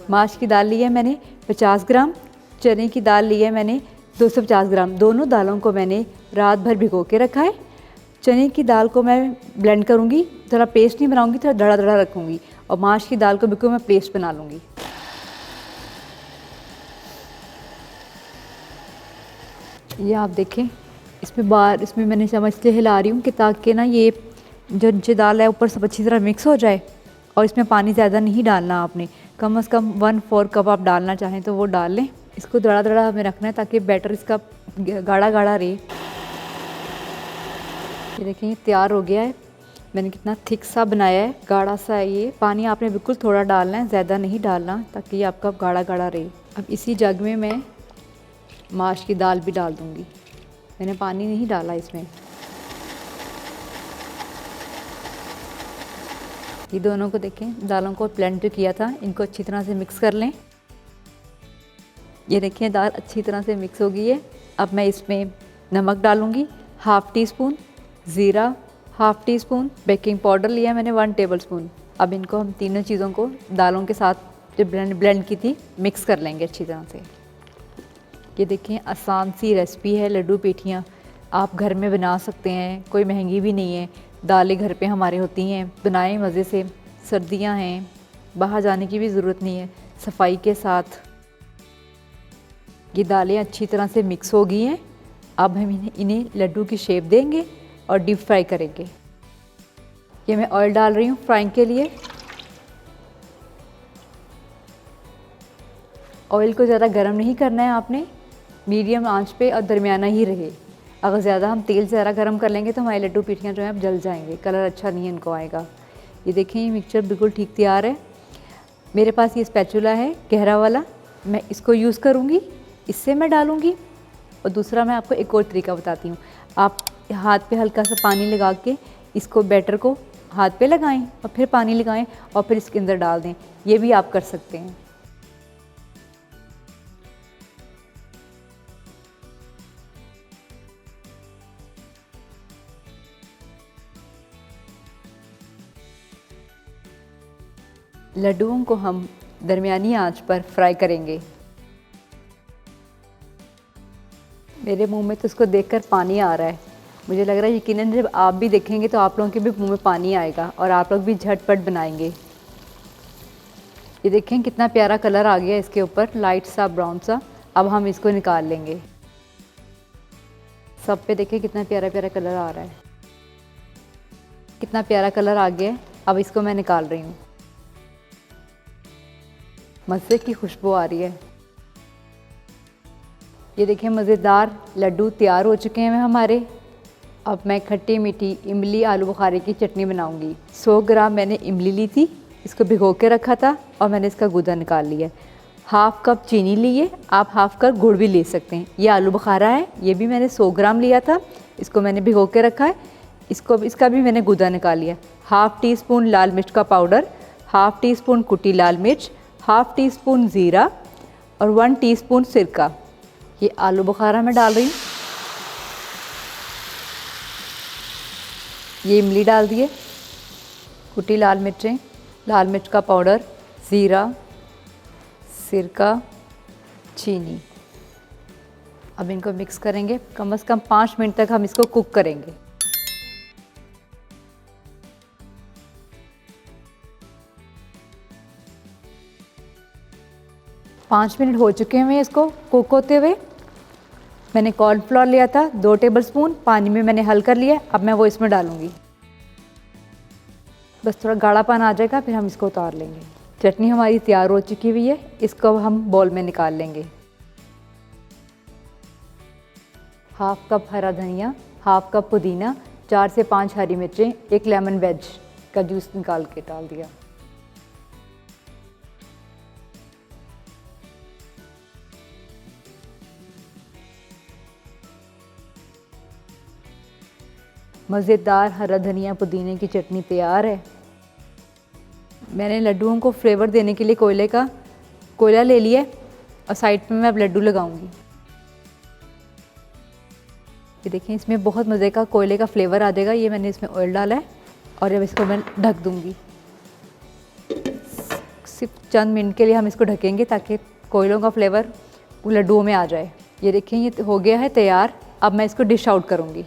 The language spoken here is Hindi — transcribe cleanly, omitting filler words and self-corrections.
माश की दाल ली है मैंने 50 ग्राम, चने की दाल ली है मैंने 250 ग्राम। दोनों दालों को मैंने रात भर भिगो के रखा है। चने की दाल को मैं ब्लेंड करूँगी, थोड़ा पेस्ट नहीं बनाऊँगी, थोड़ा दड़ा दड़ा रखूँगी, और माश की दाल को बिल्कुल मैं पेस्ट बना लूँगी। ये आप देखें, इसमें मैंने चम्मच से हिला रही हूँ कि ताकि ना ये जो नीचे दाल है ऊपर सब अच्छी तरह मिक्स हो जाए। और इसमें पानी ज़्यादा नहीं डालना आपने, कम से कम 1/4 कप आप डालना चाहें तो वो डाल लें। इसको दड़ा दड़ा हमें रखना है ताकि बैटर इसका गाढ़ा गाढ़ा रहे। ये देखिए ये तैयार हो गया है। मैंने कितना थिक सा बनाया है, गाढ़ा सा है ये। पानी आपने बिल्कुल थोड़ा डालना है, ज़्यादा नहीं डालना, ताकि ये आपका गाढ़ा गाढ़ा रहे। अब इसी जग में मैं माश की दाल भी डाल दूँगी। मैंने पानी नहीं डाला इसमें। ये दोनों को देखें, दालों को ब्लेंड किया था, इनको अच्छी तरह से मिक्स कर लें। ये देखें दाल अच्छी तरह से मिक्स हो गई है। अब मैं इसमें नमक डालूँगी, 1/2 टीस्पून, ज़ीरा 1/2 टीस्पून, बेकिंग पाउडर लिया मैंने 1 टेबलस्पून। अब इनको हम तीनों चीज़ों को दालों के साथ जो ब्लेंड की थी मिक्स कर लेंगे अच्छी तरह से। ये देखें आसान सी रेसिपी है लड्डू पेठियाँ, आप घर में बना सकते हैं, कोई महंगी भी नहीं है। दालें घर पे हमारे होती हैं, बनाएं मज़े से। सर्दियाँ हैं, बाहर जाने की भी ज़रूरत नहीं है। सफाई के साथ ये दालें अच्छी तरह से मिक्स हो गई हैं। अब हम इन्हें लड्डू की शेप देंगे और डीप फ्राई करेंगे। ये मैं ऑयल डाल रही हूँ फ्राइंग के लिए। ऑयल को ज़्यादा गर्म नहीं करना है आपने, मीडियम आंच पे और दरमियाना ही रहे। अगर ज़्यादा हम तेल ज़्यादा गर्म कर लेंगे तो हमारी लड्डू पेठियाँ जो हैं अब जल जाएंगे, कलर अच्छा नहीं है इनको आएगा। ये देखें ये मिक्सचर बिल्कुल ठीक तैयार है। मेरे पास ये स्पैचुला है गहरा वाला, मैं इसको यूज़ करूँगी, इससे मैं डालूँगी। और दूसरा मैं आपको एक और तरीका बताती हूँ। आप हाथ पे हल्का सा पानी लगा के इसको बैटर को हाथ पे लगाएं और फिर पानी लगाएं और फिर इसके अंदर डाल दें, ये भी आप कर सकते हैं। लड्डुओं को हम दरमियानी आंच पर फ्राई करेंगे। मेरे मुंह में तो इसको देखकर पानी आ रहा है। मुझे लग रहा है यकीनन जब आप भी देखेंगे तो आप लोगों के भी मुंह में पानी आएगा और आप लोग भी झटपट बनाएंगे। ये देखें कितना प्यारा कलर आ गया इसके ऊपर, लाइट सा ब्राउन सा। अब हम इसको निकाल लेंगे। सब पे देखें कितना प्यारा प्यारा कलर आ रहा है, कितना प्यारा कलर आ गया है। अब इसको मैं निकाल रही हूँ। मज़े की खुशबू आ रही है। ये देखिए मज़ेदार लड्डू तैयार हो चुके हैं हमारे। अब मैं खट्टी मीठी इमली आलू बुखारे की चटनी बनाऊंगी। 100 ग्राम मैंने इमली ली थी, इसको भिगो के रखा था और मैंने इसका गूदा निकाल लिया। 1/2 कप चीनी ली है, आप 1/2 कप गुड़ भी ले सकते हैं। ये आलू बुखारा है, ये भी मैंने 100 ग्राम लिया था, इसको मैंने भिगो के रखा है। इसका भी मैंने गूदा निकाल लिया। 1/2 टीस्पून लाल मिर्च का पाउडर, 1/2 टीस्पून कुटी लाल मिर्च, 1/2 टीस्पून ज़ीरा और 1 टीस्पून सिरका। ये आलू बुखारा मैं डाल रही हूँ। ये इमली डाल दिए, कुटी लाल मिर्चें, लाल मिर्च का पाउडर, ज़ीरा, सिरका, चीनी। अब इनको मिक्स करेंगे। कम से कम 5 मिनट तक हम इसको कुक करेंगे। पाँच मिनट हो चुके हैं इसको कुक होते हुए। मैंने कॉर्नफ्लोर लिया था 2 टेबलस्पून, पानी में मैंने हल कर लिया। अब मैं वो इसमें डालूंगी। बस थोड़ा गाढ़ापन आ जाएगा फिर हम इसको उतार लेंगे। चटनी हमारी तैयार हो चुकी हुई है, इसको हम बाउल में निकाल लेंगे। 1/2 कप हरा धनिया, 1/2 कप पुदीना, 4 से 5 हरी मिर्चें, 1 लेमन वेज का जूस निकाल के डाल दिया। मज़ेदार हरा धनिया पुदीने की चटनी तैयार है। मैंने लड्डुओं को फ्लेवर देने के लिए कोयला ले लिया और साइड में मैं अब लड्डू लगाऊंगी। ये देखें इसमें बहुत मज़े का कोयले का फ्लेवर आ जाएगा। ये मैंने इसमें ऑयल डाला है और अब इसको मैं ढक दूंगी। सिर्फ चंद मिनट के लिए हम इसको ढकेंगे ताकि कोयलों का फ्लेवर लड्डुओं में आ जाए। ये देखिए ये हो गया है तैयार। अब मैं इसको डिश आउट करूँगी।